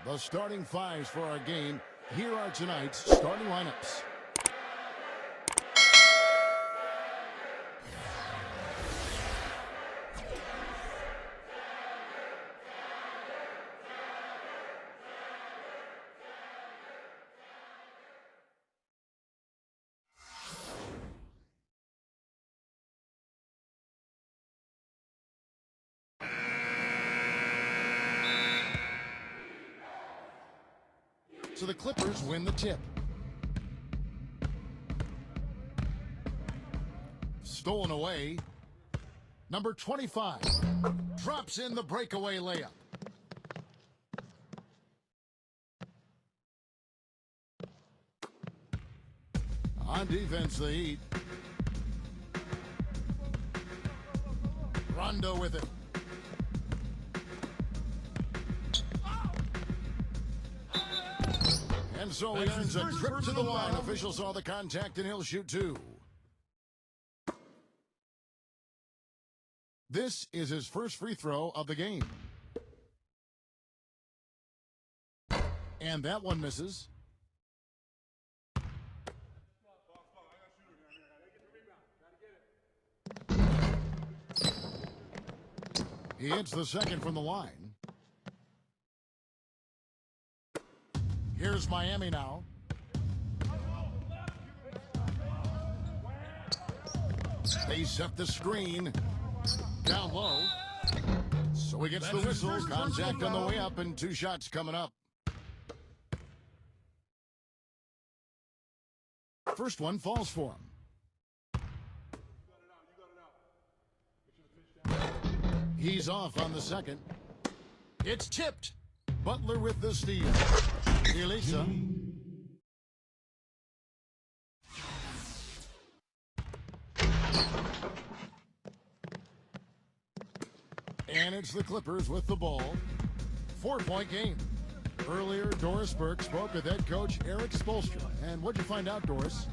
The starting fives for our game. Here are tonight's starting lineups. So the Clippers win the tip. Stolen away. Number 25 drops in the breakaway layup. On defense, the Heat. Rondo with it. And so he earns a trip to the line. Officials saw the contact, and he'll shoot two. This is his first free throw of the game. And that one misses. He hits the second from the line. Here's Miami now. They set the screen. Down low. So he gets the whistle. Contact on the way up and two shots coming up. First one falls for him. He's off on the second. It's tipped. Butler with the steal. Elisa. And it's the Clippers with the ball. 4-point game. Earlier, Doris Burke spoke with head coach Eric Spoelstra. And what'd you find out, Doris?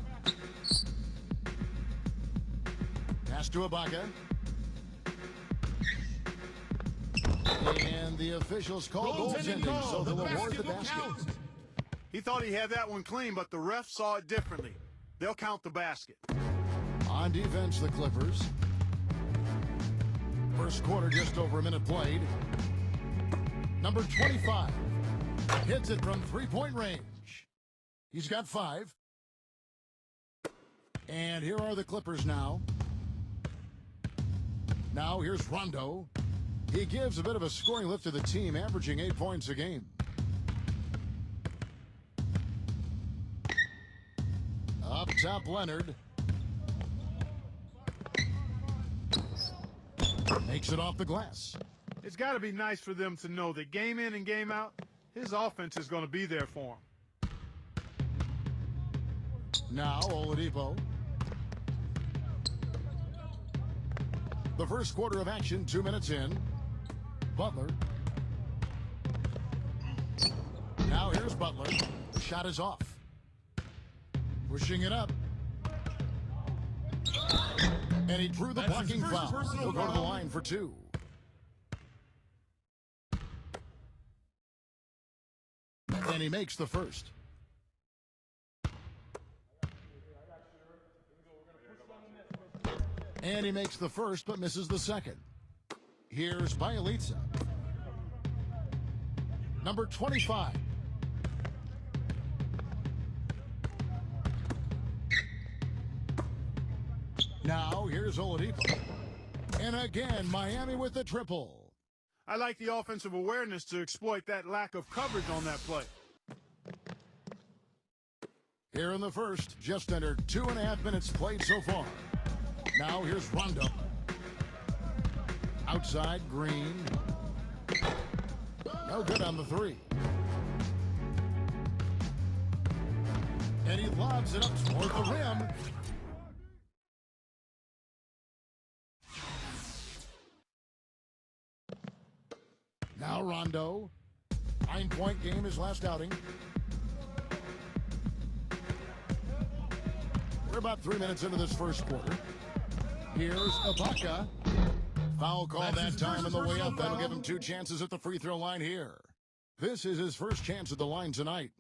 Pass to Ibaka. And the officials called goaltending, so they'll award the basket. He thought he had that one clean, but the ref saw it differently. They'll count the basket. On defense, the Clippers. First quarter, just over a minute played. Number 25 hits it from three-point range. He's got 5. And here are the Clippers now. Now here's Rondo. He gives a bit of a scoring lift to the team, averaging 8 points a game. Up top, Leonard. Makes it off the glass. It's got to be nice for them to know that game in and game out, his offense is going to be there for him. Now, Oladipo. The first quarter of action, 2 minutes in. Butler. Now here's Butler. The shot is off. Pushing it up. And he drew the blocking foul. He'll go to the line for 2. And he makes the first. And he makes the first, but misses the second. Here's Bielitsa. Number 25. Now, here's Oladipo. And again, Miami with the triple. I like the offensive awareness to exploit that lack of coverage on that play. Here in the first, just under 2.5 minutes played so far. Now, here's Rondo. Outside, Green. No good on the 3. And he lobs it up toward the rim. Now Rondo. 9-point game, his last outing. We're about 3 minutes into this first quarter. Here's Ibaka. Foul call that time on the way up. That'll give him 2 chances at the free throw line here. This is his first chance at the line tonight.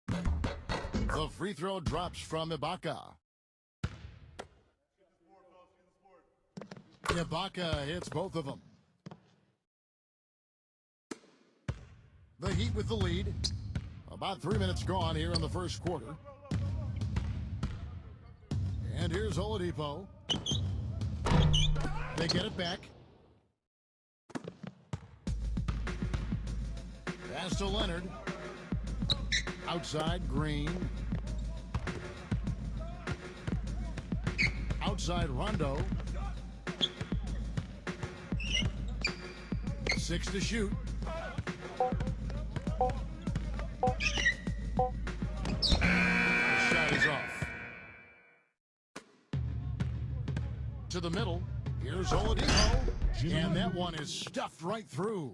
The free throw drops from Ibaka. Ibaka hits both of them. The Heat with the lead. About 3 minutes gone here in the first quarter. And here's Oladipo. They get it back. Pass to Leonard. Outside, Green. Outside, Rondo. 6 to shoot. Shot is off. To the middle. Here's Oladipo. And that one is stuffed right through.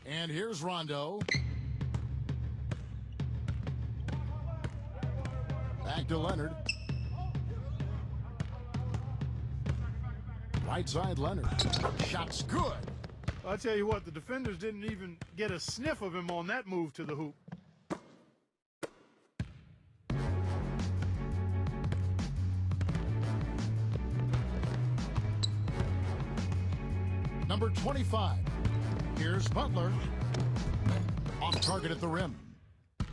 And here's Rondo. Back to Leonard. Right side, Leonard. Shot's good. I'll tell you what, the defenders didn't even get a sniff of him on that move to the hoop. Number 25. Here's Butler. Off target at the rim.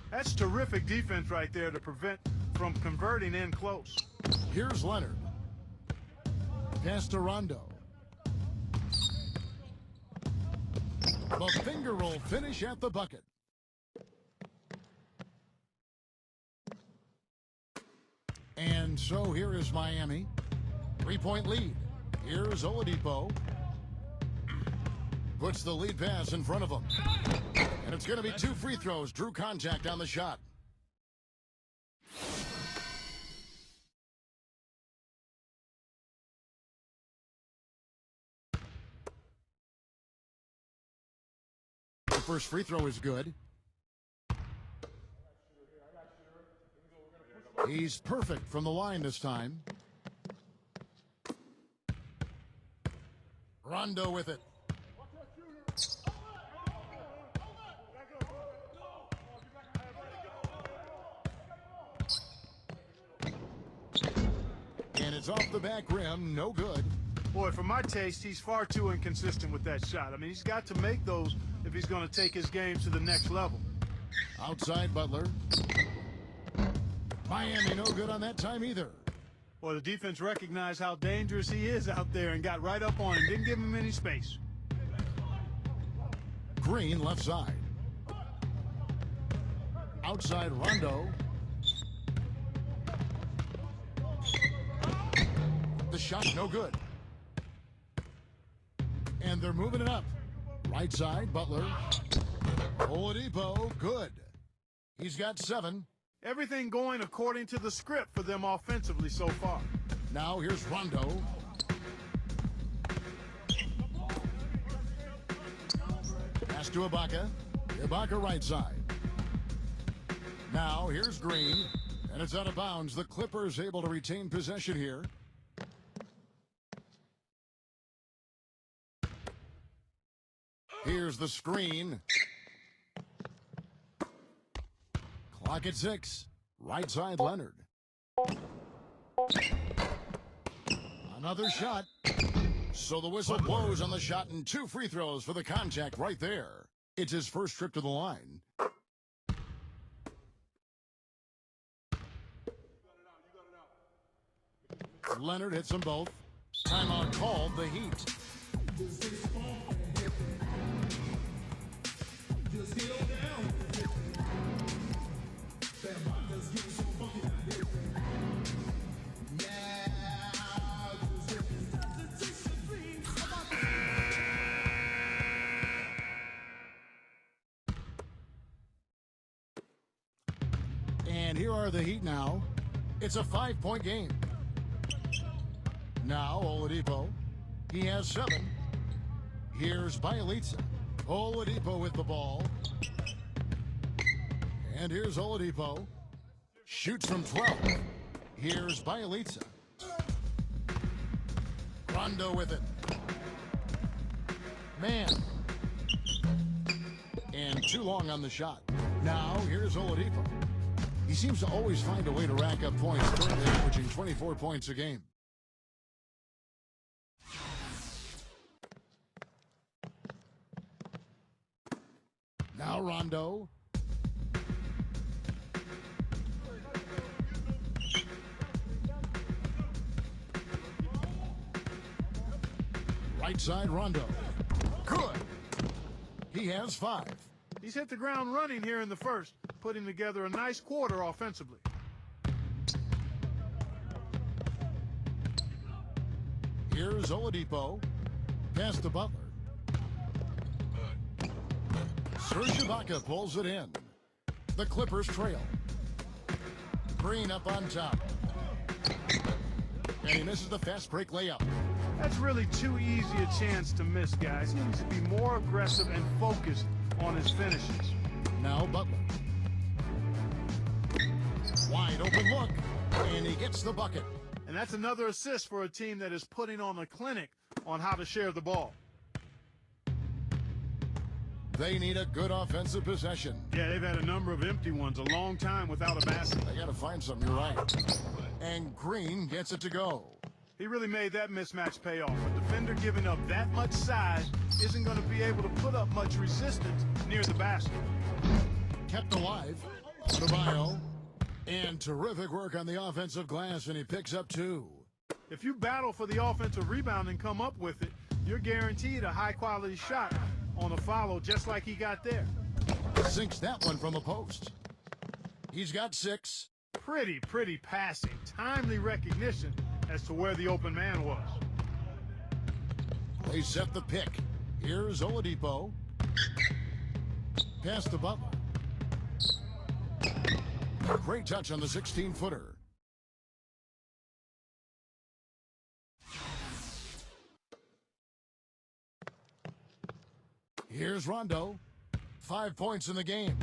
That's terrific defense right there to prevent from converting in close. Here's Leonard. Pass to Rondo. The finger roll finish at the bucket. And so here is Miami. 3-point lead. Here's Oladipo. Puts the lead pass in front of him. And it's going to be 2 free throws. Drew contact on the shot. The first free throw is good. He's perfect from the line this time. Rondo with it. And it's off the back rim, no good. Boy, for my taste, he's far too inconsistent with that shot. I mean, he's got to make those if he's going to take his game to the next level. Outside Butler. Miami no good on that time either. Well, the defense recognized how dangerous he is out there and got right up on him. Didn't give him any space. Green left side. Outside Rondo. The shot no good. And they're moving it up. Right side, Butler. Oladipo, good. He's got 7. Everything going according to the script for them offensively so far. Now here's Rondo. Pass to Ibaka. Ibaka right side. Now here's Green. And it's out of bounds. The Clippers able to retain possession here. Here's the screen. Clock at 6. Right side, Leonard. Another shot. So the whistle blows on the shot and 2 free throws for the contact right there. It's his first trip to the line. Leonard hits them both. Timeout called, the Heat. And here are the Heat now. It's a 5-point game. Now Oladipo. He has 7. Here's Bjelica. Oladipo with the ball. And here's Oladipo. Shoots from 12. Here's Bjelica. Rondo with it. Man. And too long on the shot. Now, here's Oladipo. He seems to always find a way to rack up points, currently averaging 24 points a game. Now Rondo. Right side Rondo. Good. He has 5. He's hit the ground running here in the first, putting together a nice quarter offensively. Here's Oladipo. Pass to Butler. Serge Ibaka pulls it in. The Clippers trail. Green up on top. And he misses the fast break layup. That's really too easy a chance to miss, guys. He needs to be more aggressive and focused on his finishes. Now Butler. Wide open look. And he gets the bucket. And that's another assist for a team that is putting on a clinic on how to share the ball. They need a good offensive possession. Yeah, they've had a number of empty ones, a long time without a basket. They got to find something, you're right. And Green gets it to go. He really made that mismatch pay off. A defender giving up that much size isn't going to be able to put up much resistance near the basket. Kept alive. Adebayo. And terrific work on the offensive glass, and he picks up 2. If you battle for the offensive rebound and come up with it, you're guaranteed a high-quality shot on a follow, just like he got there. Sinks that one from the post. He's got 6. Pretty passing. Timely recognition as to where the open man was. They set the pick. Here's Oladipo. Pass to Butler. Great touch on the 16-footer. Here's Rondo. 5 points in the game.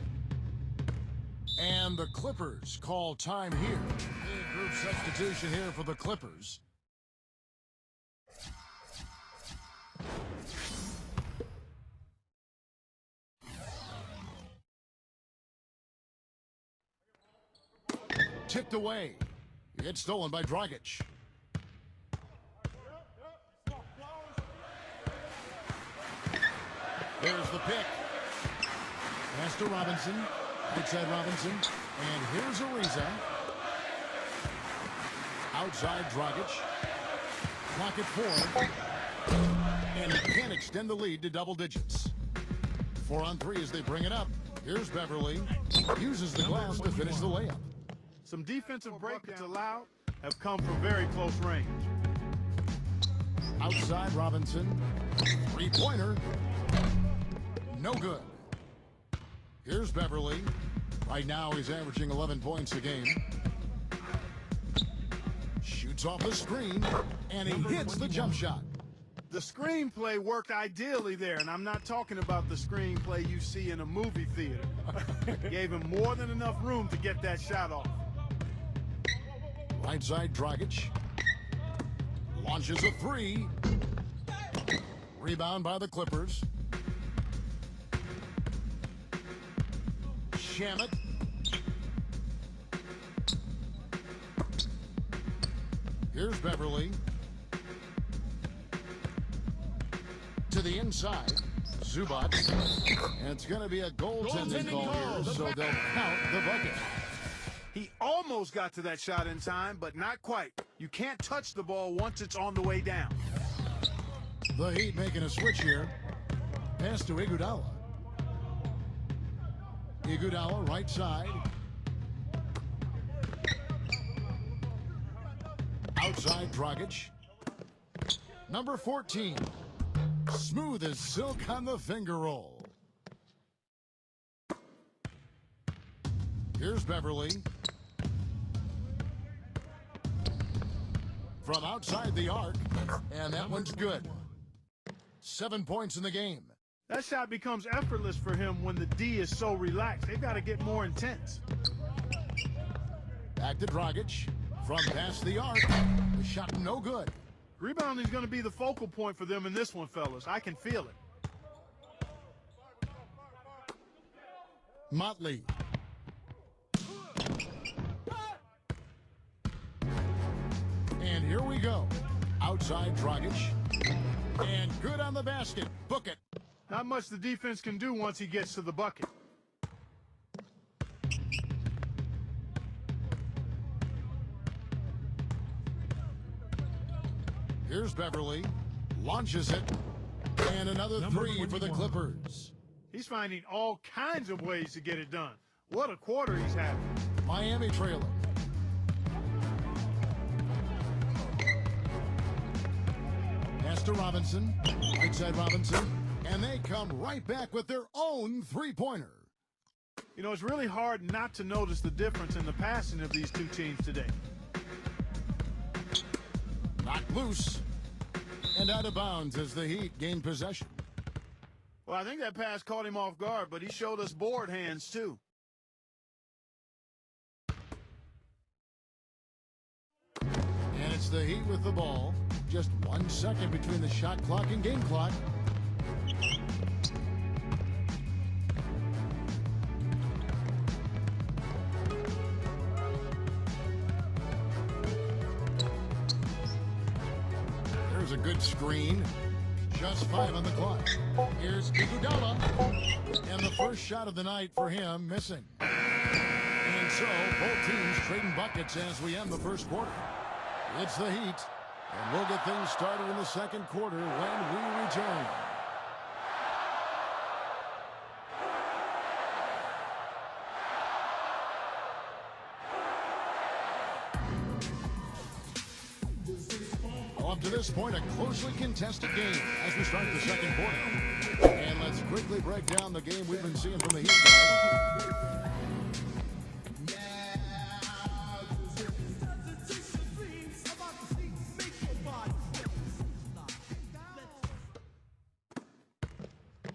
And the Clippers call time here. Big group substitution here for the Clippers. Tipped away. It's stolen by Dragic. There's the pick. Pass to Robinson. Outside Robinson. And here's Ariza. Outside Dragic. Clock at 4. And he can't extend the lead to double digits. 4 on 3 as they bring it up. Here's Beverly. Uses the glass to finish the layup. Some defensive breakdowns allowed have come from very close range. Outside Robinson. 3-pointer. No good. Here's Beverly. Right now he's averaging 11 points a game. Shoots off the screen, and he hits the jump shot. The screenplay worked ideally there, and I'm not talking about the screenplay you see in a movie theater. Gave him more than enough room to get that shot off. Right side Dragic. Launches a 3. Rebound by the Clippers. Shamet. Here's Beverly. To the inside. Zubac. And it's going to be a goaltending call here, so they'll count the bucket. He almost got to that shot in time, but not quite. You can't touch the ball once it's on the way down. The Heat making a switch here. Pass to Iguodala. Iguodala, right side. Outside Dragic. Number 14. Smooth as silk on the finger roll. Here's Beverly. From outside the arc. And that one's good. 7 points in the game. That shot becomes effortless for him when the D is so relaxed. They've got to get more intense. Back to Dragic. From past the arc. The shot no good. Rebounding is going to be the focal point for them in this one, fellas. I can feel it. Motley. And here we go. Outside Dragic. And good on the basket. Book it. Not much the defense can do once he gets to the bucket. Here's Beverly. Launches it. And another three for the Clippers. He's finding all kinds of ways to get it done. What a quarter he's having. Miami trailing. Pass to Robinson. Right side Robinson. And they come right back with their own three-pointer. You know, it's really hard not to notice the difference in the passing of these two teams today. Knocked loose. And out of bounds as the Heat gain possession. Well, I think that pass caught him off guard, but he showed us board hands, too. And it's the Heat with the ball. Just 1 second between the shot clock and game clock. There's a good screen. Just 5 on the clock. Here's Iguodala. And the first shot of the night for him missing. And so both teams trading buckets as we end the first quarter. It's the Heat. And we'll get things started in the second quarter when we return. Up to this point, a closely contested game as we start the second quarter. And let's quickly break down the game we've been seeing from the Heat guys.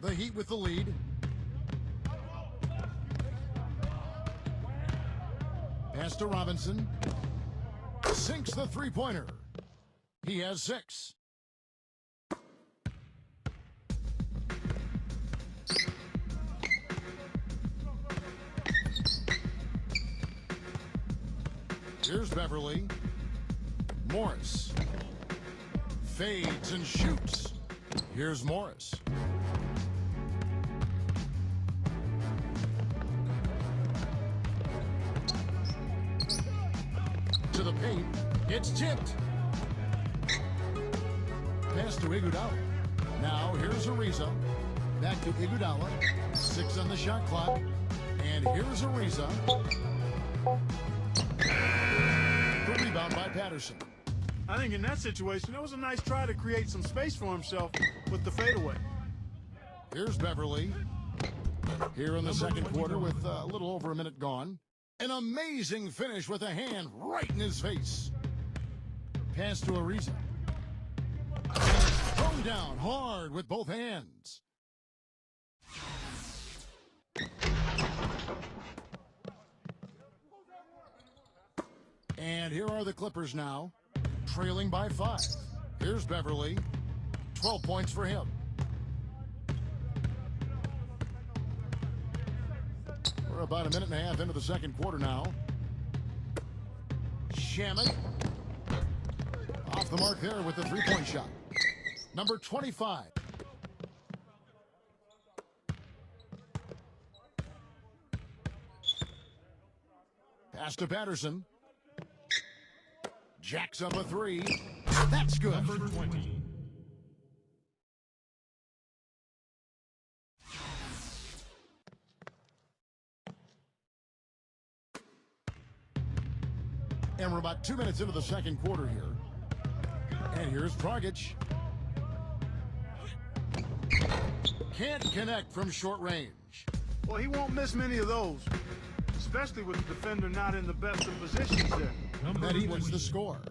The Heat with the lead. Pass to Robinson. Sinks the three-pointer. He has 6. Here's Beverly. Morris. Fades and shoots. Here's Morris. To the paint. It's tipped. Pass to Iguodala. Now here's Ariza. Back to Iguodala. 6 on the shot clock. And here's Ariza. The rebound by Patterson. I think in that situation, it was a nice try to create some space for himself with the fadeaway. Here's Beverly. Here in the second quarter with a little over a minute gone. An amazing finish with a hand right in his face. Pass to Ariza. Thrown down hard with both hands. And here are the Clippers now, trailing by 5. Here's Beverly. 12 points for him. We're about a minute and a half into the second quarter now. Shamet. Off the mark there with the three-point shot. Number 25. Pass to Patterson. Jacks up a 3. That's good. Number 20. And we're about 2 minutes into the second quarter here. And here's Dragic. Can't connect from short range. Well, he won't miss many of those, especially with the defender not in the best of positions there. That evens the score.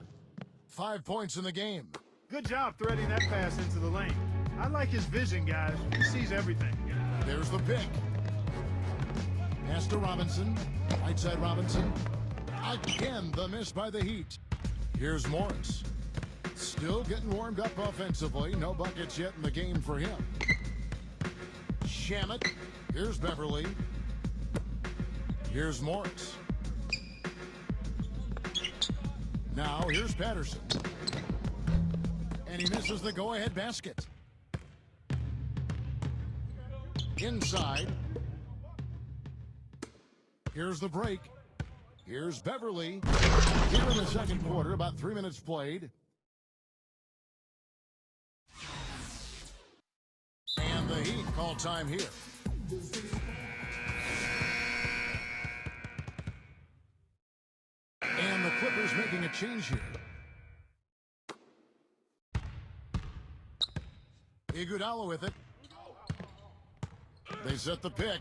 5 points in the game. Good job threading that pass into the lane. I like his vision, guys. He sees everything. There's the pick. Pass to Robinson. Right side Robinson. Again, the miss by the Heat. Here's Morris. Still getting warmed up offensively. No buckets yet in the game for him. Shamet. Here's Beverly. Here's Morris. Now here's Patterson. And he misses the go-ahead basket. Inside. Here's the break. Here's Beverly. Here in the second quarter, about 3 minutes played. And the Heat call time here. And the Clippers making a change here. Iguodala with it. They set the pick.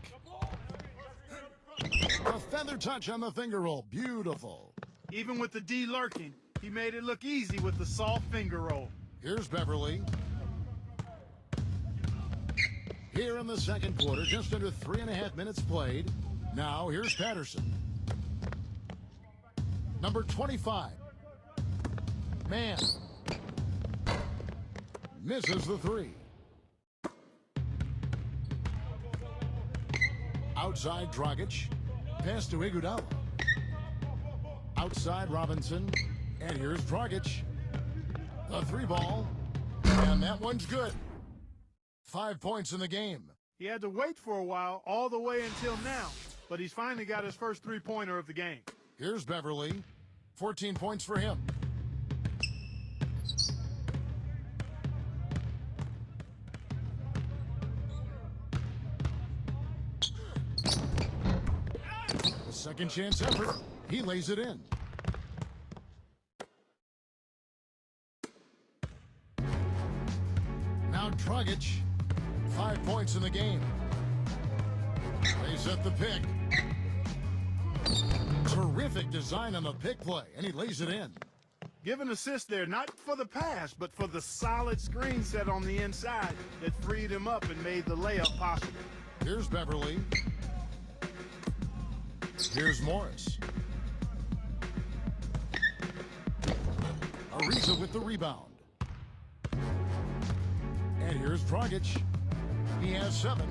A feather touch on the finger roll. Beautiful. Even with the D lurking, he made it look easy with the soft finger roll. Here's Beverly. Here in the second quarter, just under 3.5 minutes played. Now here's Patterson. Number 25. Man. Misses the three. Outside Dragic. Pass to Iguodala. Outside Robinson. And here's Dragic. The three ball. And that one's good. 5 points in the game. He had to wait for a while, all the way until now, but he's finally got his first three-pointer of the game. Here's Beverly. 14 points for him. The second chance effort. He lays it in. Now Dragic. 5 points in the game. They set the pick. Terrific design on the pick play, and he lays it in. Give an assist there, not for the pass, but for the solid screen set on the inside that freed him up and made the layup possible. Here's Beverly. Here's Morris. Ariza with the rebound. And here's Dragic. He has 7.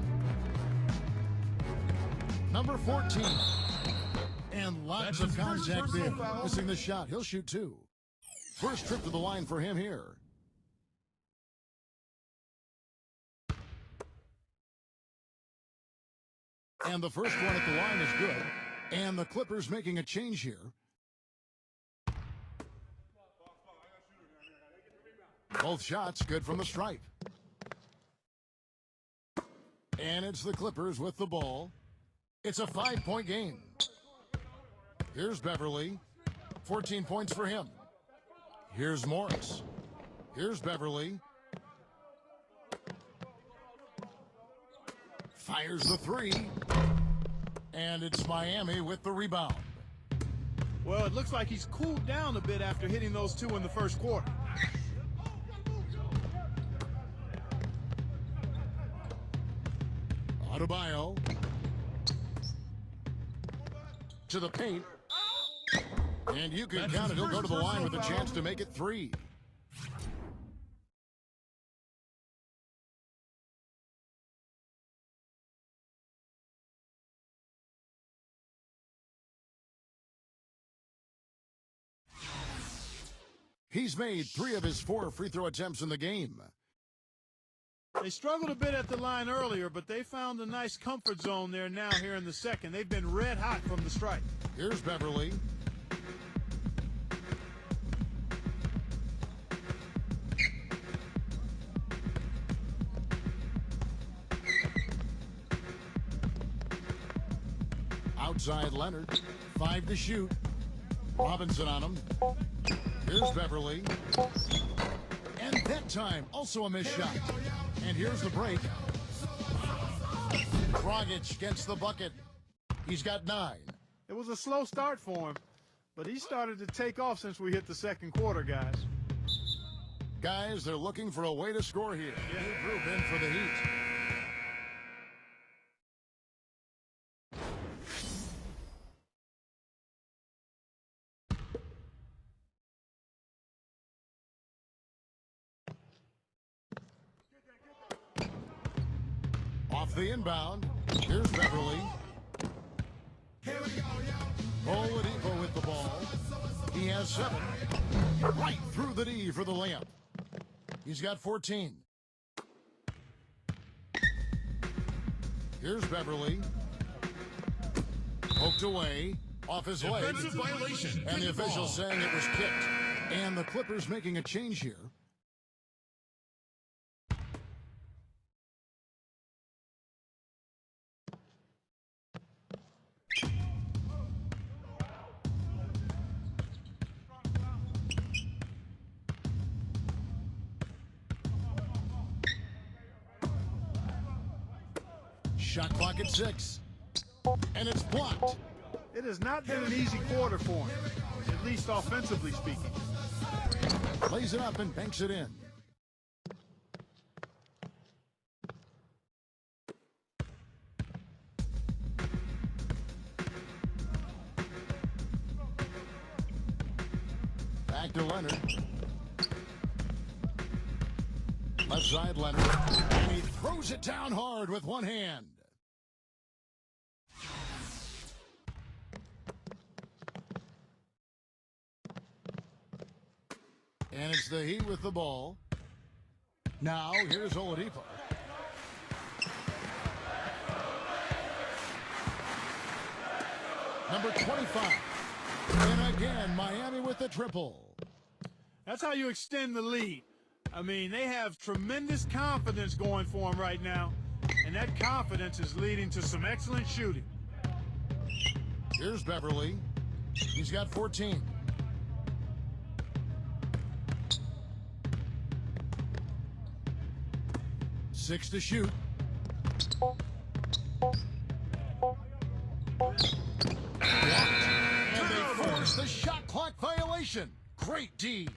Number 14. And lots of contact there. Missing the shot. He'll shoot 2. First trip to the line for him here. And the first one at the line is good. And the Clippers making a change here. Both shots good from the stripe. And it's the Clippers with the ball. It's a 5-point game. Here's Beverly. 14 points for him. Here's Morris. Here's Beverly. Fires the three. And it's Miami with the rebound. Well, it looks like he's cooled down a bit after hitting those 2 in the first quarter. Adebayo. To the paint. And you can count it. He'll go to the line with a chance to make it 3. He's made 3 of his 4 free throw attempts in the game. They struggled a bit at the line earlier, but they found a nice comfort zone there now here in the second. They've been red hot from the stripe. Here's Beverly. Outside Leonard. 5 to shoot. Robinson on him. Here's Beverly. And that time, also a missed shot. And here's the break. Dragic gets the bucket. He's got 9. It was a slow start for him, but he started to take off since we hit the second quarter, guys. Guys, they're looking for a way to score here. New group in for the Heat. Off the inbound. Here's Beverly. Oladipo with the ball. He has 7. Right through the D for the layup. He's got 14. Here's Beverly. Poked away. Off his leg. Violation. And the official saying it was kicked. And the Clippers making a change here. Shot clock at 6. And it's blocked. It has not been an easy quarter for him, at least offensively speaking. Plays it up and banks it in. Back to Leonard. Left side Leonard. And he throws it down hard with one hand. And it's the Heat with the ball. Now, here's Oladipo. Number 25. And again, Miami with the triple. That's how you extend the lead. I mean, they have tremendous confidence going for them right now, and that confidence is leading to some excellent shooting. Here's Beverly. He's got 14. Six to shoot. Blocked. And they force the shot clock violation. Great D.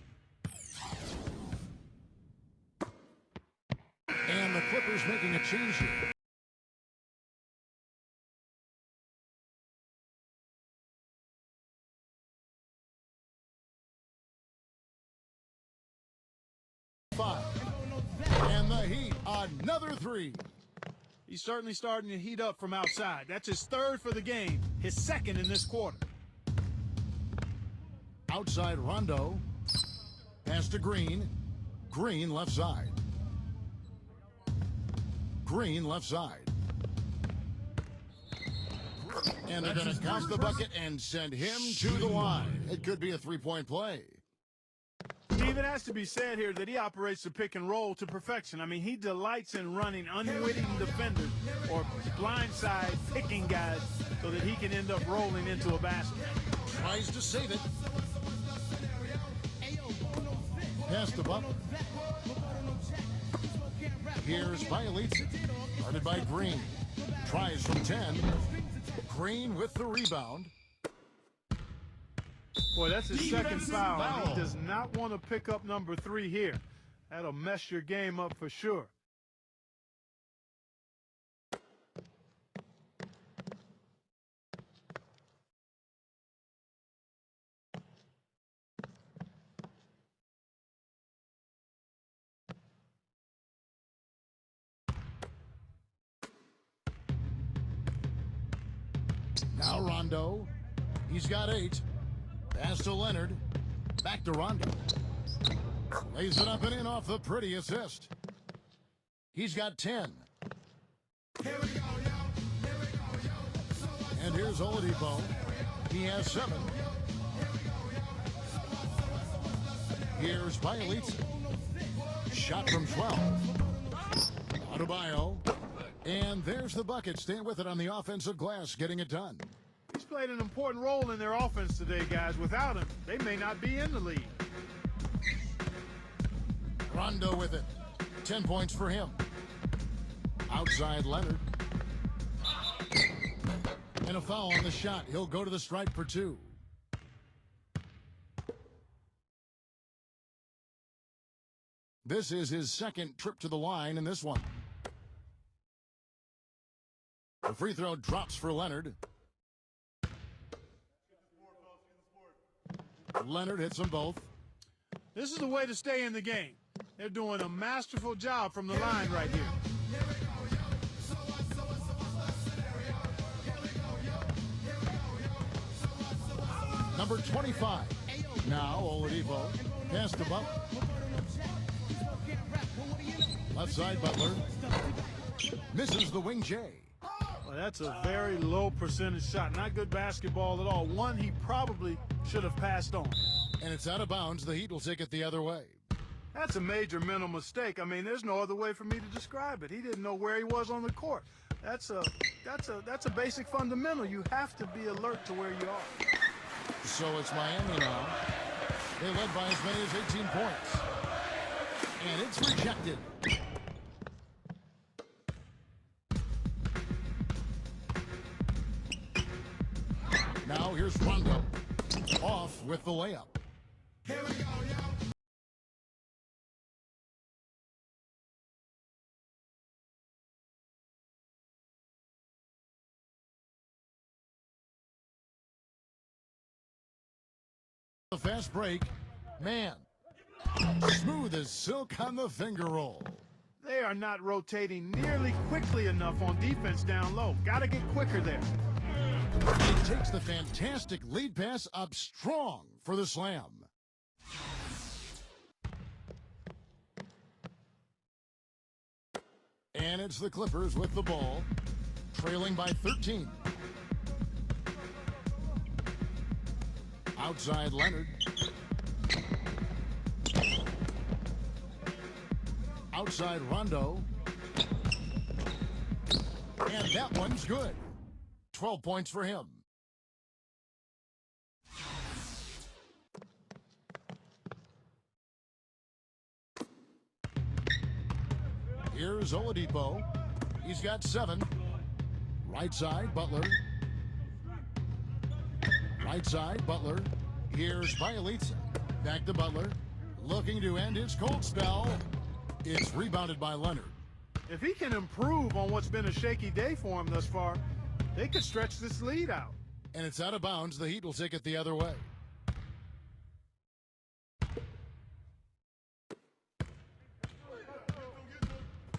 And the Clippers making a change here. And the Heat, another 3. He's certainly starting to heat up from outside. That's his 3rd for the game, his 2nd in this quarter. Outside Rondo. Pass to Green. Green left side. Green left side. And they're going to count the bucket and send him to the line. It could be a 3-point play. Steve, it has to be said here that he operates the pick and roll to perfection. I mean, he delights in running unwitting defenders or blindside picking guys so that he can end up rolling into a basket. Tries to save it. Pass to Butler. Here's Bielitsa. Guarded by Green. Tries from 10. Green with the rebound. Boy, that's his 2nd foul. And he does not want to pick up number 3 here. That'll mess your game up for sure. Now Rondo. He's got 8. Pass to Leonard. Back to Rondo. Lays it up and in off the pretty assist. He's got 10. And here's Oladipo. He has 7. Here's Bielitsa. Shot from 12. Adebayo. And there's the bucket. Staying with it on the offensive glass, getting it done. He's played an important role in their offense today, guys. Without him, they may not be in the lead. Rondo with it. 10 points for him. Outside Leonard. And a foul on the shot. He'll go to the stripe for 2. This is his 2nd trip to the line in this one. The free throw drops for Leonard. Leonard hits them both. This is the way to stay in the game. They're doing a masterful job from the line right here. Number 25. Now Oladipo. Pass to Butler. Left side Butler. Misses the wing J. Well, that's a very low percentage shot. Not good basketball at all. One he probably should have passed on. And it's out of bounds. The Heat will take it the other way. That's a major mental mistake. I mean, there's no other way for me to describe it. He didn't know where he was on the court. That's a basic fundamental. You have to be alert to where you are. So it's Miami now. They led by as many as 18 points. And it's rejected. Now here's Rondo. Off with the layup. Here we go, yo. The fast break. Man. Smooth as silk on the finger roll. They are not rotating nearly quickly enough on defense down low. Got to get quicker there. He takes the fantastic lead pass up strong for the slam. And it's the Clippers with the ball, trailing by 13. Outside Leonard. Outside Rondo. And that one's good. 12 points for him. Here's Oladipo. He's got 7. Right side, Butler. Right side, Butler. Here's Bjelica. Back to Butler. Looking to end his cold spell. It's rebounded by Leonard. If he can improve on what's been a shaky day for him thus far, they could stretch this lead out. And it's out of bounds. The Heat will take it the other way.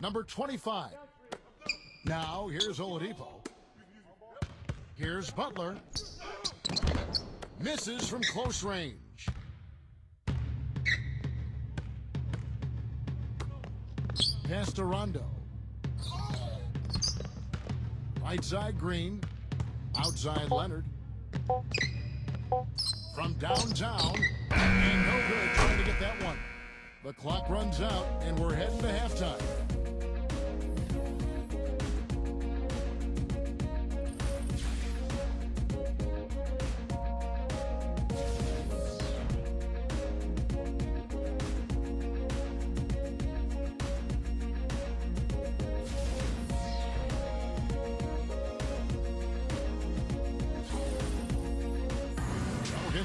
Number 25. Now here's Oladipo. Here's Butler. Misses from close range. Pass to Rondo. Right side Green. Outside Leonard. From downtown. And no good trying to get that one. The clock runs out and we're heading to halftime.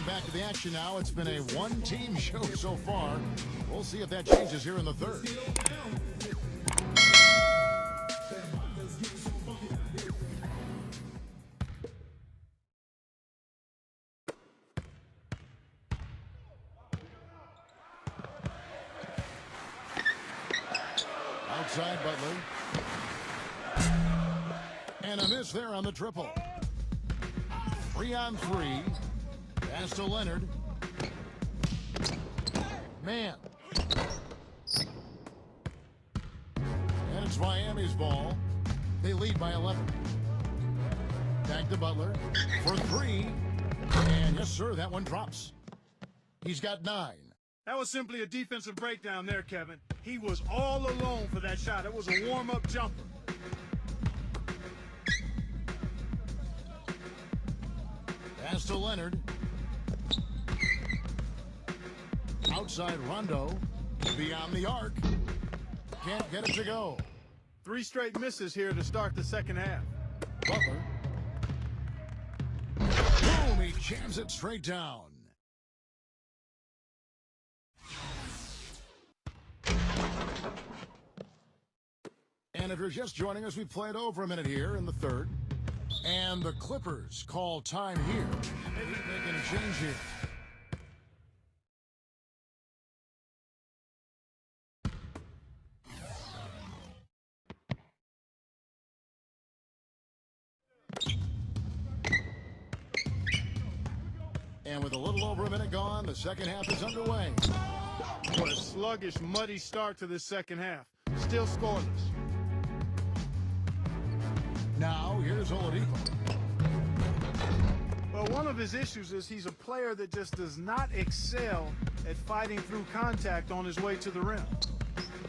Back to the action now. It's been a one-team show so far. We'll see if that changes here in the third. Outside Butler. And a miss there on the triple. 3-on-3. Pass to Leonard. Man. And it's Miami's ball. They lead by 11. Back to Butler for 3. And yes, sir, that one drops. He's got 9. That was simply a defensive breakdown there, Kevin. He was all alone for that shot. It was a warm-up jumper. Pass to Leonard. Outside Rondo. Beyond the arc. Can't get it to go. 3 straight misses here to start the second half. Butler. Boom, he jams it straight down. And if you're just joining us, we played over a minute here in the third. And the Clippers call time here. Maybe making a change here. And with a little over a minute gone, the second half is underway. What a sluggish, muddy start to the second half. Still scoreless. Now, here's Oladipo. Well, one of his issues is he's a player that just does not excel at fighting through contact on his way to the rim.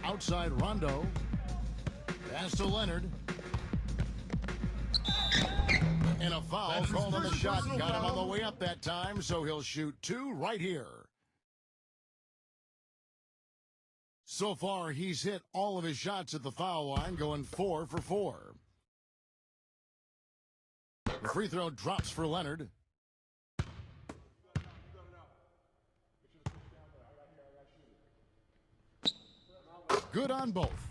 Outside Rondo. Pass to Leonard. And a foul called on the shot. Got him on the way up that time, so he'll shoot two right here. So far, he's hit all of his shots at the foul line, going 4 for 4. The free throw drops for Leonard. Good on both.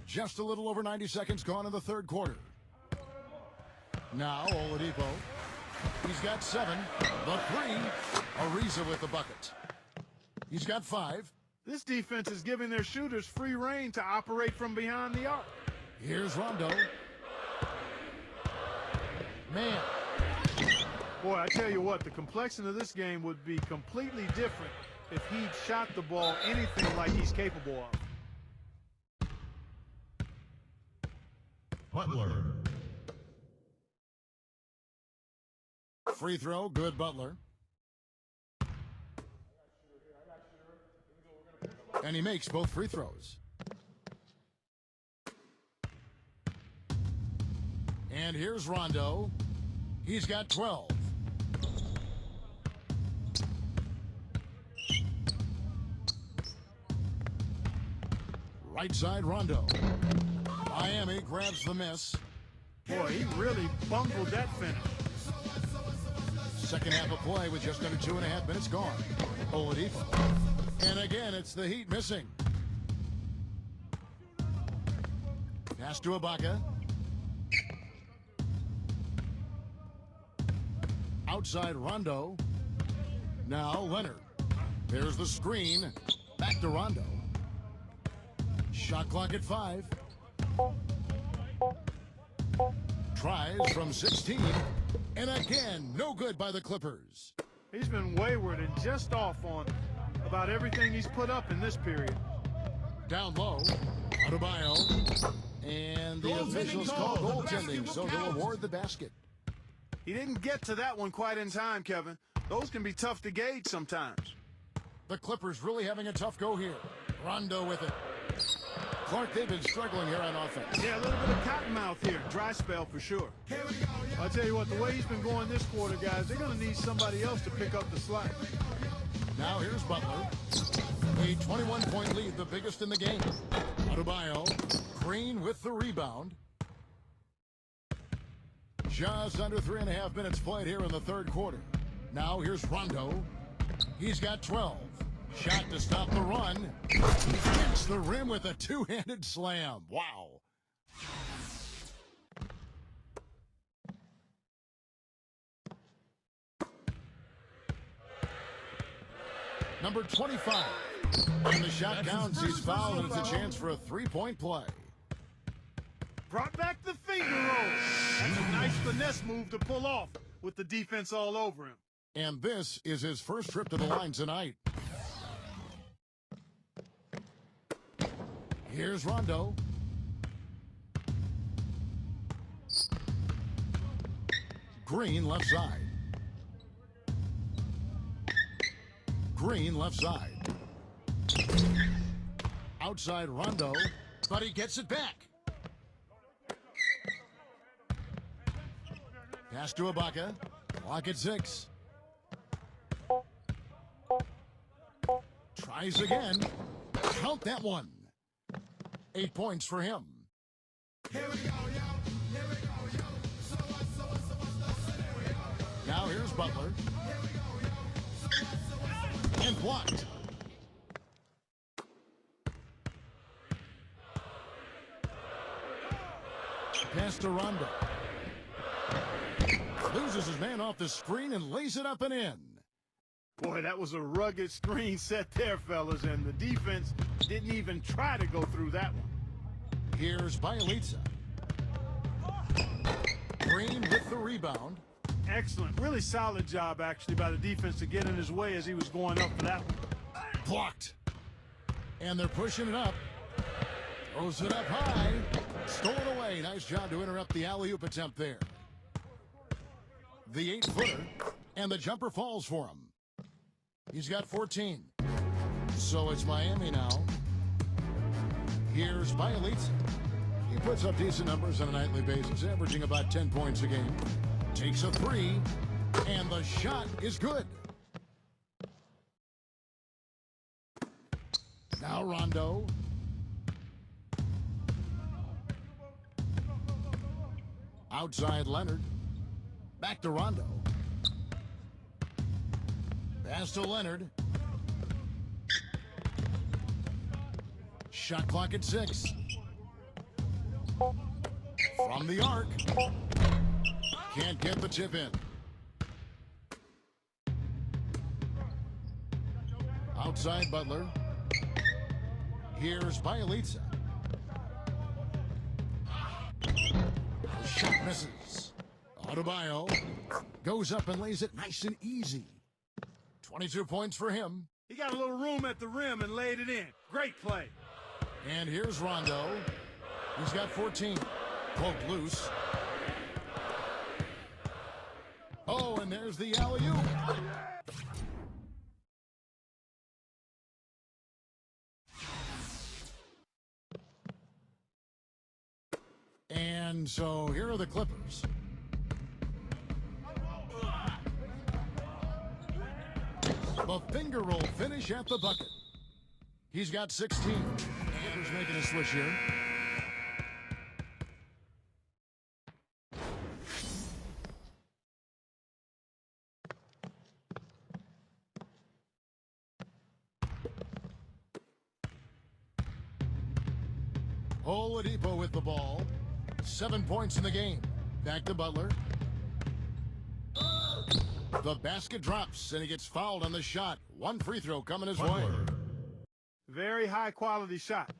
Just a little over 90 seconds gone in the third quarter. Now Oladipo. He's got 7. The 3. Ariza with the bucket. He's got 5. This defense is giving their shooters free rein to operate from behind the arc. Here's Rondo. Man. Boy, I tell you what, the complexion of this game would be completely different if he'd shot the ball anything like he's capable of. Butler. Free throw, good Butler. And he makes both free throws. And here's Rondo. He's got 12. Right side Rondo. Miami grabs the miss. Boy, he really bungled that finish. Second half of play with just under 2.5 minutes gone. Oladipo. And again, it's the Heat missing. Pass to Ibaka. Outside Rondo. Now Leonard. There's the screen. Back to Rondo. Shot clock at 5. Tries from 16. And again, no good by the Clippers. He's been wayward and just off on about everything he's put up in this period. Down low, Adebayo. And the officials call goaltending, so they'll award the basket. He didn't get to that one quite in time, Kevin. Those can be tough to gauge sometimes. The Clippers really having a tough go here. Rondo with it. Clark, they've been struggling here on offense. Yeah, a little bit of cottonmouth here. Dry spell for sure. I'll tell you what, the way he's been going this quarter, guys, they're going to need somebody else to pick up the slack. Now here's Butler. A 21-point lead, the biggest in the game. Adebayo. Green with the rebound. Just under 3.5 minutes played here in the third quarter. Now here's Rondo. He's got 12. Shot to stop the run. He hits the rim with a two-handed slam. Wow. Number 25. And the shot counts. He's fouled, and it's a chance for a three-point play. Brought back the finger roll. That's a nice finesse move to pull off with the defense all over him. And this is his first trip to the line tonight. Here's Rondo. Green left side. Green left side. Outside Rondo, but he gets it back. Pass to Ibaka. Clock at 6. Tries again. Count that one. 8 points for him. Now here's Butler. And blocked. Pass to Rondo. Loses his man off the screen and lays it up and in. Boy, that was a rugged screen set there, fellas, and the defense didn't even try to go through that one. Here's Bjelica. Green with rebound. Excellent. Really solid job, actually, by the defense to get in his way as he was going up for that one. Blocked. And they're pushing it up. Throws it up high. Stolen away. Nice job to interrupt the alley-oop attempt there. The 8-footer. And the jumper falls for him. He's got 14. So it's Miami now. Here's Bjelica. He puts up decent numbers on a nightly basis, averaging about 10 points a game. Takes a three, and the shot is good. Now Rondo. Outside Leonard. Back to Rondo. Pass to Leonard. Shot clock at 6. From the arc. Can't get the tip in. Outside Butler. Here's Bjelica. The shot misses. Adebayo goes up and lays it nice and easy. 22 points for him. He got a little room at the rim and laid it in. Great play. And here's Rondo. He's got 14. Poked loose. Oh, and there's the alley-oop. And so here are the Clippers. The finger roll finish at the bucket. He's got 16. Clippers making a switch here. Oladipo with the ball. 7 points in the game. Back to Butler. The basket drops, and he gets fouled on the shot. One free throw coming his way. Very high-quality shot.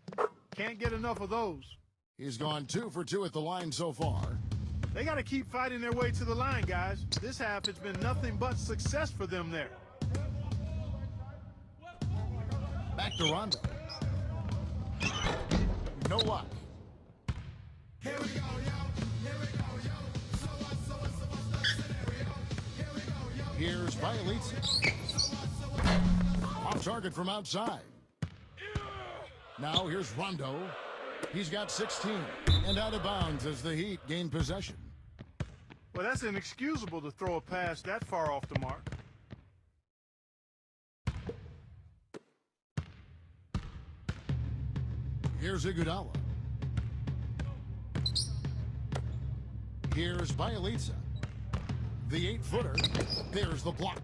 Can't get enough of those. He's gone 2 for 2 at the line so far. They got to keep fighting their way to the line, guys. This half, it's been nothing but success for them there. Back to Rondo. No luck. Here we go, yo. Here we go, yo. Here's Bjelica. Off target from outside. Now here's Rondo. He's got 16 and out of bounds as the Heat gain possession. Well, that's inexcusable to throw a pass that far off the mark. Here's Iguodala. Here's Bjelica. The 8-footer. There's the block.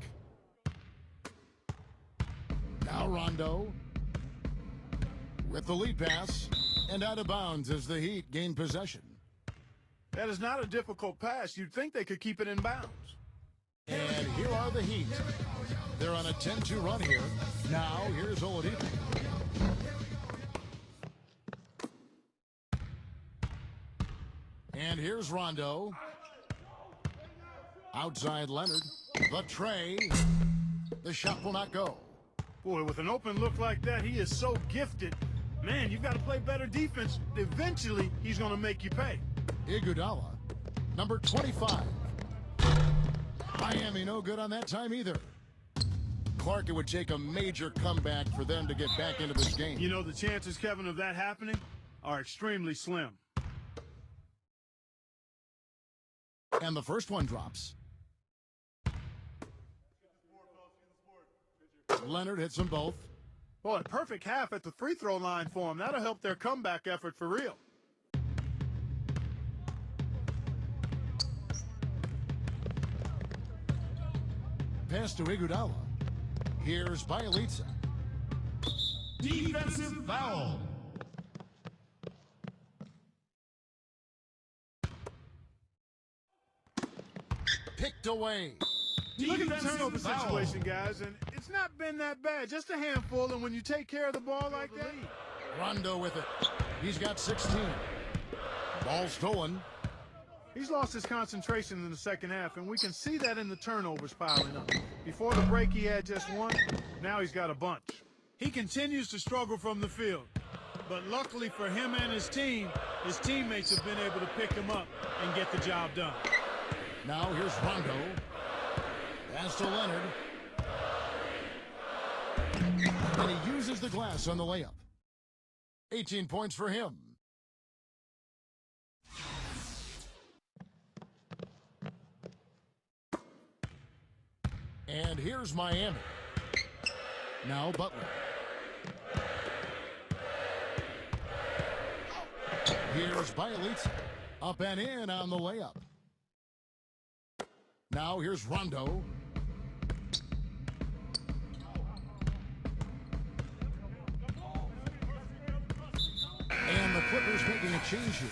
Now Rondo with the lead pass and out of bounds as the Heat gain possession. That is not a difficult pass. You'd think they could keep it in bounds. And here are the Heat. They're on a 10-2 run here. Now here's Oladipo. And here's Rondo. Outside Leonard. The tray. The shot will not go. Boy, with an open look like that, he is so gifted. Man, you've got to play better defense. Eventually, he's going to make you pay. Iguodala, number 25. Miami no good on that time either. Clark, it would take a major comeback for them to get back into this game. You know, the chances, Kevin, of that happening are extremely slim. And the first one drops. Leonard hits them both. Boy, a perfect half at the free throw line for him. That'll help their comeback effort for real. Pass to Iguodala. Here's Bjelica. Defensive foul. Picked away. Look at the turnover situation, guys, and it's not been that bad. Just a handful, and when you take care of the ball like that. Rondo with it. He's got 16. Ball stolen. He's lost his concentration in the second half, and we can see that in the turnovers piling up. Before the break, he had just one. Now he's got a bunch. He continues to struggle from the field. But luckily for him and his team, his teammates have been able to pick him up and get the job done. Now here's Rondo. Pass to Leonard. And he uses the glass on the layup. 18 points for him. And here's Miami. Now Butler. Here's Bielitsa. Up and in on the layup. Now here's Rondo. And the Clippers making a change here.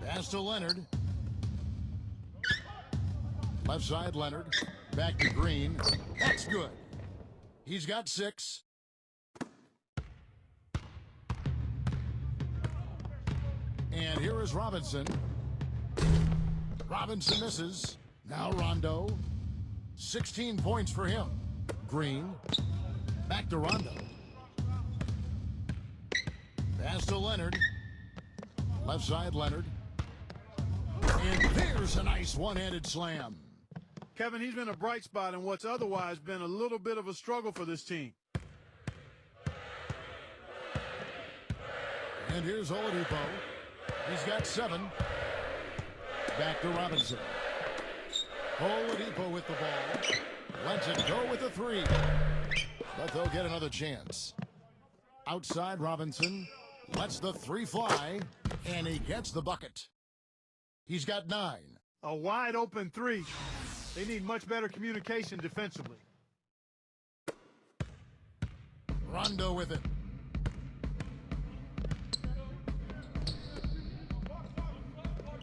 Pass to Leonard. Left side, Leonard. Back to Green. That's good. He's got 6. And here is Robinson. Robinson misses. Now Rondo. 16 points for him. Green. Back to Rondo. Pass to Leonard. Left side, Leonard. And there's a nice one-handed slam. Kevin, he's been a bright spot in what's otherwise been a little bit of a struggle for this team. And here's Oladipo. He's got 7. Back to Robinson. Oladipo with the ball. Lets it go with the 3. But they'll get another chance. Outside Robinson. Lets the 3 fly. And he gets the bucket. He's got 9. A wide open 3. They need much better communication defensively. Rondo with it.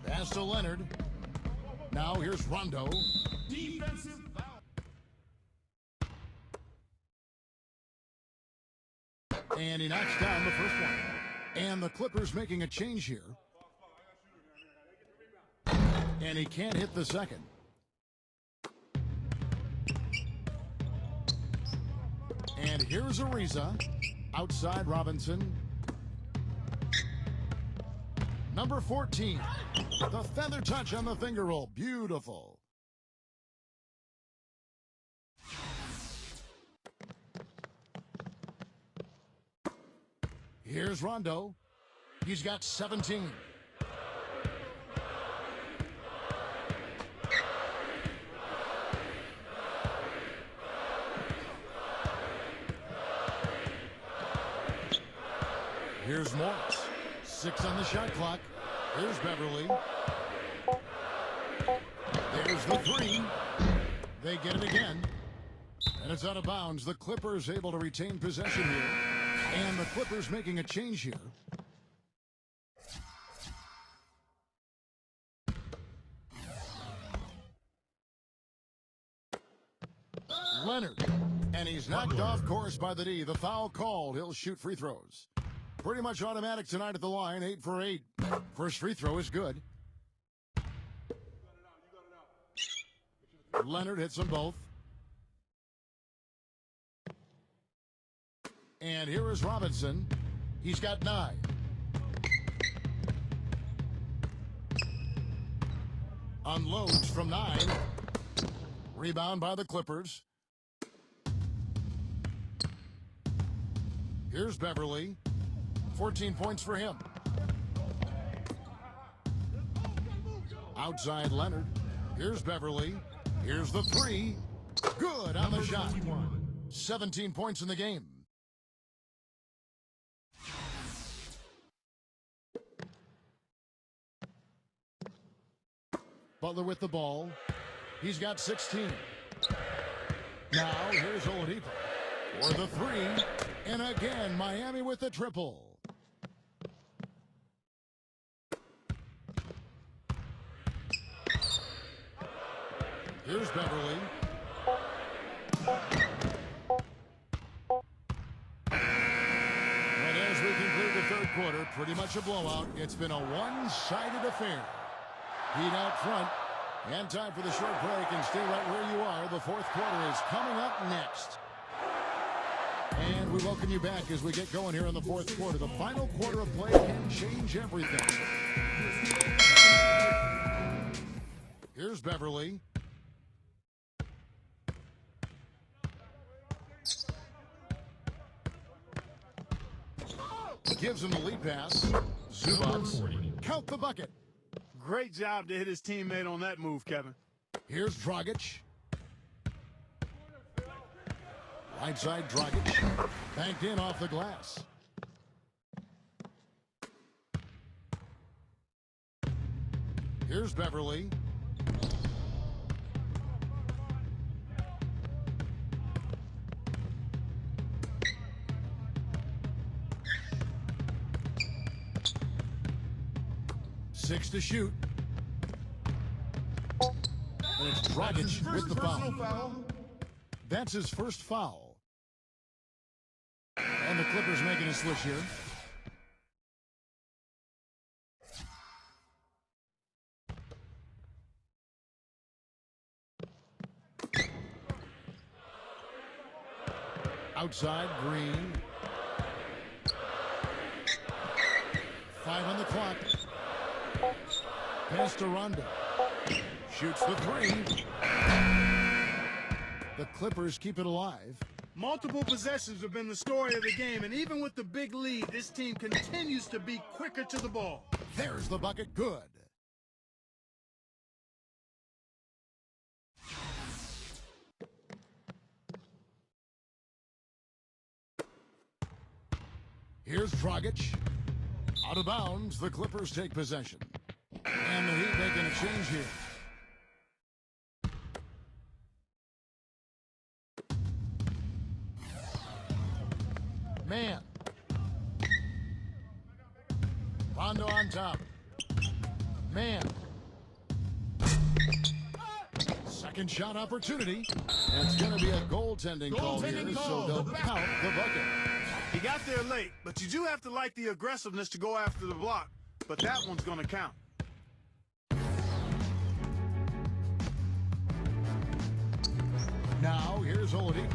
Pass to Leonard. Now here's Rondo. Defensive foul. And he knocks down the first one. And the Clippers making a change here. And he can't hit the second. And here's Ariza. Outside Robinson. Number 14. The feather touch on the finger roll. Beautiful. Here's Rondo. He's got 17. Here's Morris. 6 on the shot clock. Here's Beverly. There's the 3. They get it again. And it's out of bounds. The Clippers able to retain possession here. And the Clippers making a change here. Leonard. And he's knocked off course by the D. The foul called. He'll shoot free throws. Pretty much automatic tonight at the line, 8 for 8. First free throw is good. Leonard hits them both. And here is Robinson. He's got 9. Unloads from 9. Rebound by the Clippers. Here's Beverly. 14 points for him. Outside Leonard. Here's Beverly. Here's the 3. Good on the shot. 17 points in the game. Butler with the ball. He's got 16. Now here's Oladipo. For the three. And again, Miami with the triple. Here's Beverly. And as we conclude the third quarter, pretty much a blowout. It's been a one-sided affair. Heat out front. And time for the short break, and stay right where you are. The fourth quarter is coming up next. And we welcome you back as we get going here in the fourth quarter. The final quarter of play can change everything. Here's Beverly. Gives him the lead pass. Zubac. Count the bucket. Great job to hit his teammate on that move, Kevin. Here's Dragic. Right side, Dragic. Banked in off the glass. Here's Beverly. Six to shoot. And it's Dragic with the foul. That's his first foul. And the Clippers making a switch here. Outside, Green. 5 on the clock. Pass to Rondo. Shoots the three. The Clippers keep it alive. Multiple possessions have been the story of the game, and even with the big lead, this team continues to be quicker to the ball. There's the bucket. Good. Here's Dragic. Out of bounds, the Clippers take possession. And the Heat making a change here. Man. Rondo on top. Man. Second shot opportunity. It's going to be a goaltending call here, so they'll count the bucket. He got there late, but you do have to like the aggressiveness to go after the block. But that one's going to count. Now, here's Oladipo.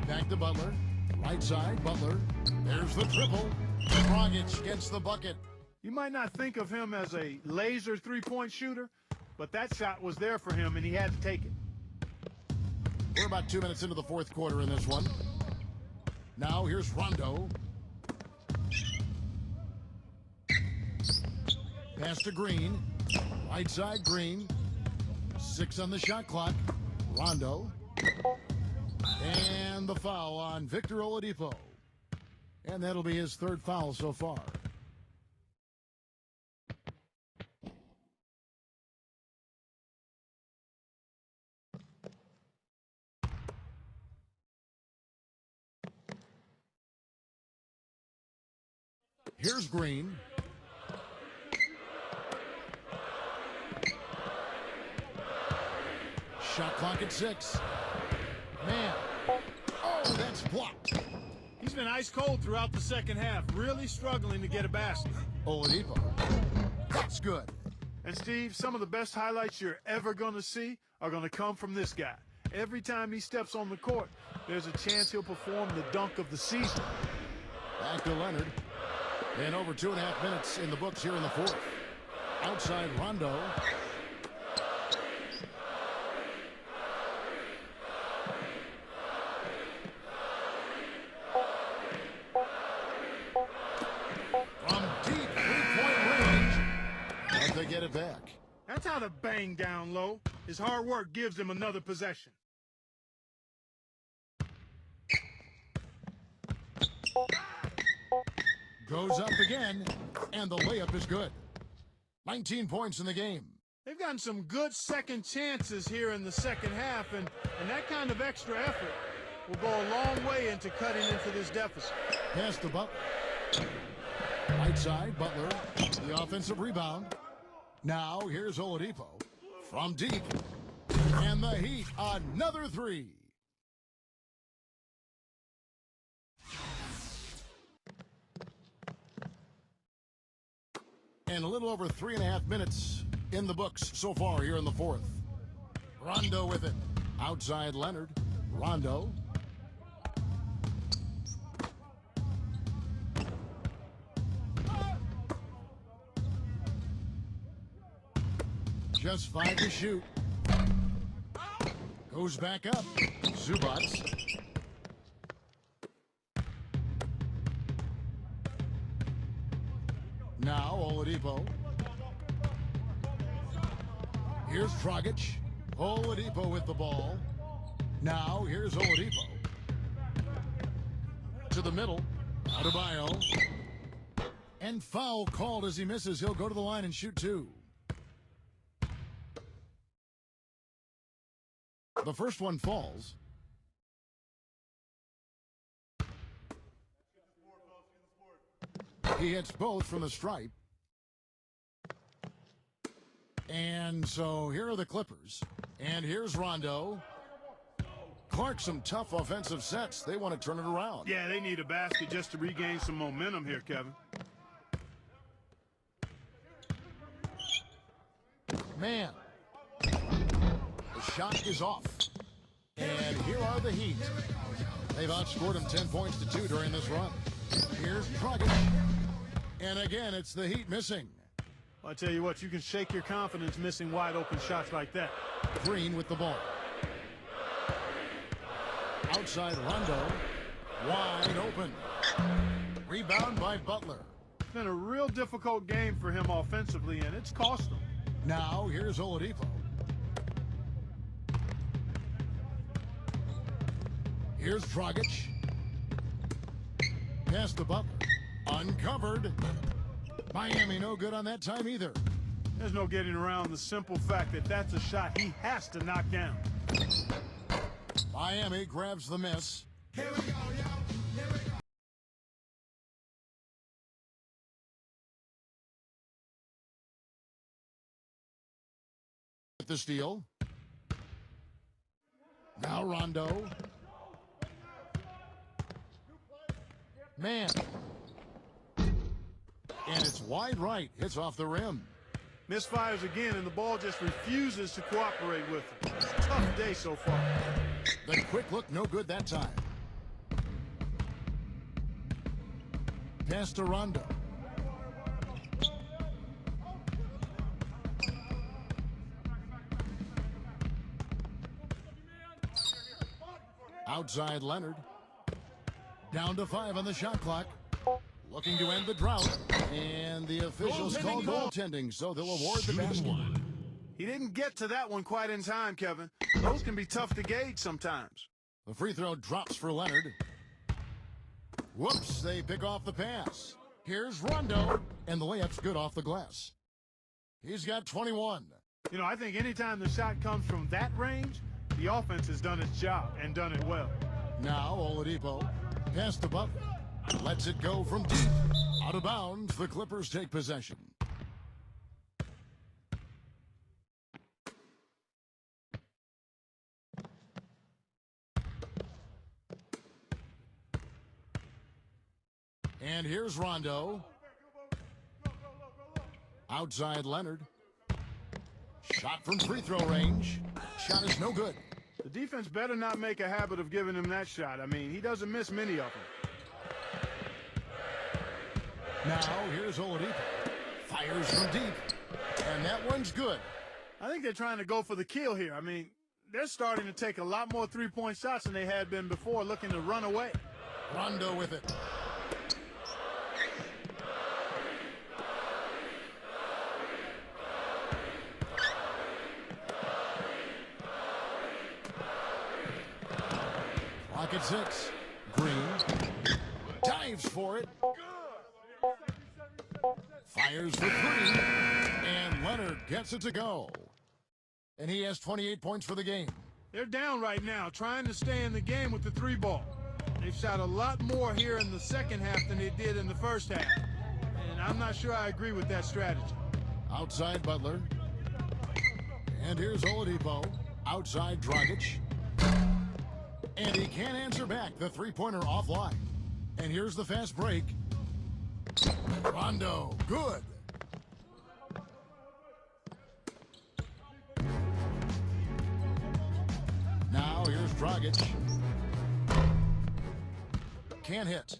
Back to Butler. Right side, Butler. There's the triple. Dragic gets the bucket. You might not think of him as a laser three-point shooter, but that shot was there for him, and he had to take it. We're about 2 minutes into the fourth quarter in this one. Now, here's Rondo. Pass to Green. Right side, Green. 6 on the shot clock. Rondo. And the foul on Victor Oladipo. And that'll be his third foul so far. Here's Green. Shot clock at 6. Man. Oh, that's blocked. He's been ice cold throughout the second half, really struggling to get a basket. Oladipo. That's good. And Steve, some of the best highlights you're ever going to see are going to come from this guy. Every time he steps on the court, there's a chance he'll perform the dunk of the season. Back to Leonard. And over 2.5 minutes in the books here in the fourth. Outside Rondo. From deep three-point range. And they get it back. That's how to bang down low. His hard work gives him another possession. Goes up again, and the layup is good. 19 points in the game. They've gotten some good second chances here in the second half, and that kind of extra effort will go a long way into cutting into this deficit. Pass to Butler. Right side, Butler. The offensive rebound. Now here's Oladipo from deep. And the Heat, another three. And a little over 3.5 minutes in the books so far here in the fourth. Rondo with it. Outside Leonard. Rondo. Just 5 to shoot. Goes back up. Zubats. Now Oladipo. Here's Dragic. Oladipo with the ball. Now here's Oladipo. To the middle. Adebayo. And foul called as he misses. He'll go to the line and shoot 2. The first one falls. He hits both from the stripe. And so here are the Clippers. And here's Rondo. Clark, some tough offensive sets. They want to turn it around. Yeah, they need a basket just to regain some momentum here, Kevin. Man. The shot is off. And here are the Heat. They've outscored them 10 points to 2 during this run. Here's Dragic. And again, it's the Heat missing. Well, I tell you what, you can shake your confidence missing wide open shots like that. Green with the ball. Outside Rondo. Wide open. Rebound by Butler. It's been a real difficult game for him offensively, and it's cost him. Now here's Oladipo. Here's Dragic. Pass to Butler. Uncovered. Miami no good on that time either. There's no getting around the simple fact that that's a shot he has to knock down. Miami grabs the miss. Here we go, yo. Here we go. The steal. Now Rondo. Man. And it's wide right. Hits off the rim. Misfires again, and the ball just refuses to cooperate with him. It's a tough day so far. The quick look, no good that time. Pass to Rondo. Outside Leonard. Down to 5 on the shot clock. Looking to end the drought. And the officials call goaltending, so they'll award the basket. He didn't get to that one quite in time, Kevin. Those can be tough to gauge sometimes. The free throw drops for Leonard. Whoops, they pick off the pass. Here's Rondo, and the layup's good off the glass. He's got 21. You know, I think anytime the shot comes from that range, the offense has done its job and done it well. Now Oladipo, pass to Butler. Lets it go from deep. Out of bounds, the Clippers take possession. And here's Rondo. Outside Leonard. Shot from free throw range. Shot is no good. The defense better not make a habit of giving him that shot. I mean, he doesn't miss many of them. Now here's Oladipo. Fires from deep. And that one's good. I think they're trying to go for the kill here. I mean, they're starting to take a lot more three-point shots than they had been before, looking to run away. Rondo with it. Clock at 6. Green dives for it. Fires for 3. And Leonard gets it to go. And he has 28 points for the game. They're down right now, trying to stay in the game with the 3 ball. They've shot a lot more here in the second half than they did in the first half. And I'm not sure I agree with that strategy. Outside Butler. And here's Oladipo. Outside Dragic. And he can't answer back. The three-pointer offline. And here's the fast break. Rondo, good. Now here's Dragic. Can't hit.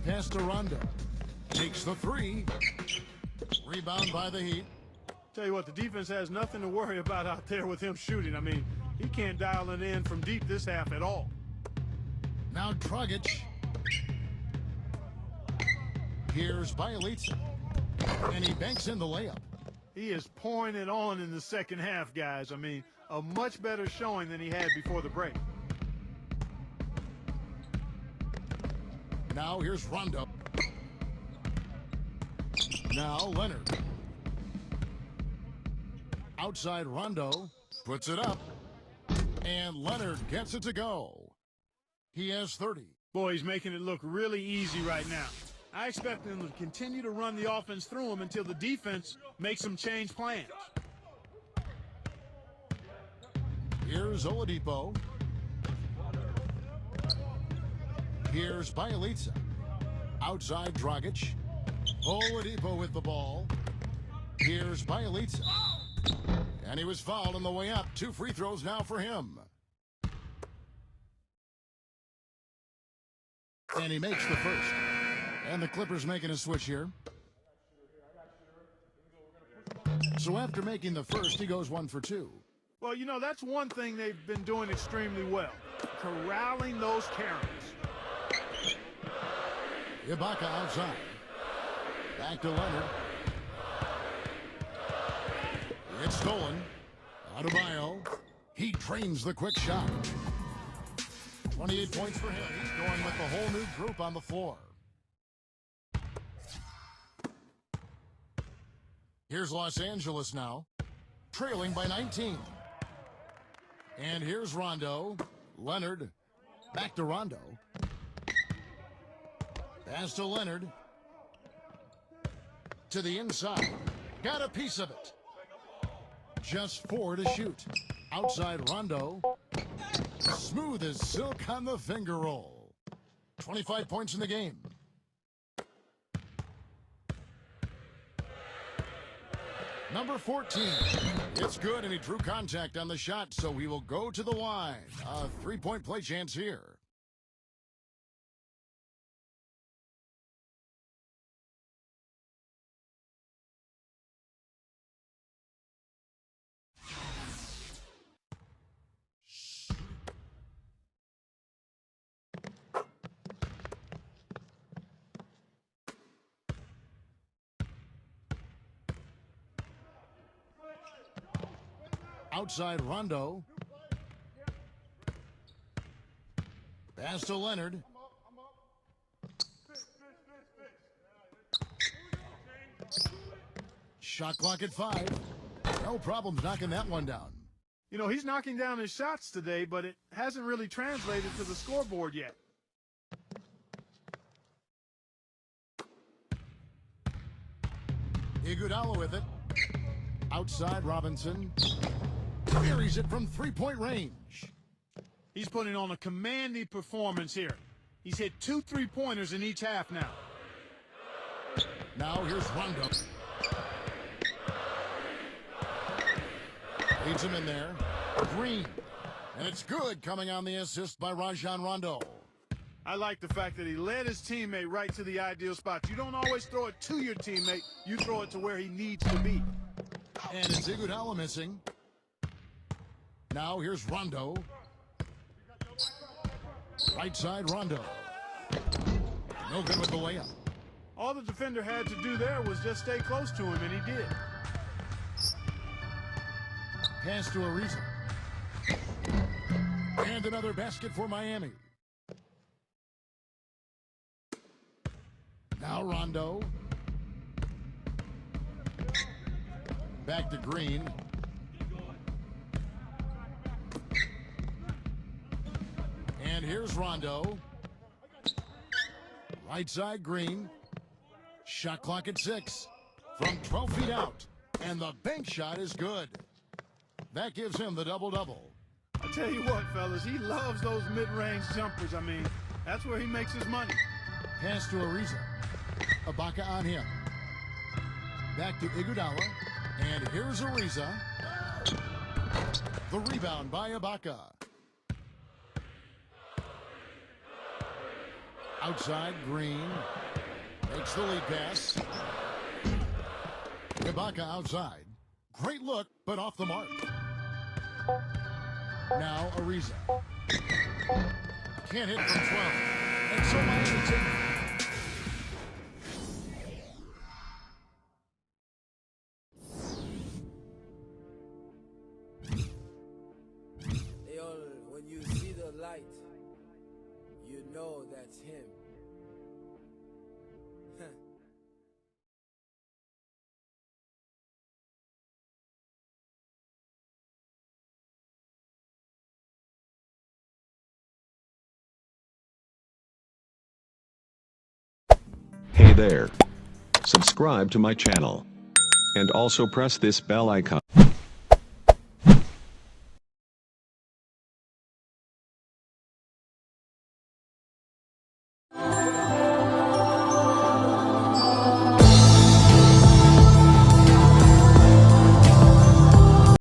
Pass to Rondo. Takes the 3. Rebound by the Heat. Tell you what, the defense has nothing to worry about out there with him shooting. I mean, he can't dial it in from deep this half at all. Now Dragic. Here's Bjelica. And he banks in the layup. He is pouring it on in the second half, guys. I mean, a much better showing than he had before the break. Now here's Rondo. Now Leonard. Outside Rondo. Puts it up. And Leonard gets it to go. He has 30. Boy, he's making it look really easy right now. I expect them to continue to run the offense through him until the defense makes them change plans. Here's Oladipo. Here's Bjelica. Outside Dragic. Oladipo with the ball. Here's Bjelica. And he was fouled on the way up. 2 free throws now for him. And he makes the first. And the Clippers making a switch here. So after making the first, he goes 1 for 2. Well, you know, that's one thing they've been doing extremely well. Corralling those carries. Ibaka outside. Back to Leonard. It's stolen. Adebayo. He drains the quick shot. 28 points for him. He's going with the whole new group on the floor. Here's Los Angeles now, trailing by 19. And here's Rondo. Leonard. Back to Rondo. Pass to Leonard. To the inside. Got a piece of it. Just 4 to shoot. Outside Rondo. Smooth as silk on the finger roll. 25 points in the game. Number 14. It's good, and he drew contact on the shot, so he will go to the line. A 3-point play chance here. Outside Rondo. Pass to Leonard. Shot clock at 5. No problems knocking that one down. You know, he's knocking down his shots today, but it hasn't really translated to the scoreboard yet. Iguodala with it. Outside Robinson. Buries it from 3-point range. He's putting on a commanding performance here. He's hit 2 3-pointers in each half now. Now here's Rondo. Leads him in there. Green. And it's good, coming on the assist by Rajon Rondo. I like the fact that he led his teammate right to the ideal spot. You don't always throw it to your teammate. You throw it to where he needs to be. And it's Iguodala missing. Now here's Rondo. Right side Rondo. No good with the layup. All the defender had to do there was just stay close to him, and he did. Pass to Ariza. And another basket for Miami. Now Rondo. Back to Green. And here's Rondo. Right side, Green. Shot clock at 6. From 12 feet out. And the bank shot is good. That gives him the double-double. I tell you what, fellas, he loves those mid-range jumpers. I mean, that's where he makes his money. Pass to Ariza. Ibaka on him. Back to Iguodala. And here's Ariza. The rebound by Ibaka. Outside, Green. Makes the lead pass. Ibaka outside. Great look, but off the mark. Now Ariza. Can't hit from 12. And so Miami takes it. When you see the light, you know that's him. Hey there. Subscribe to my channel. And also press this bell icon.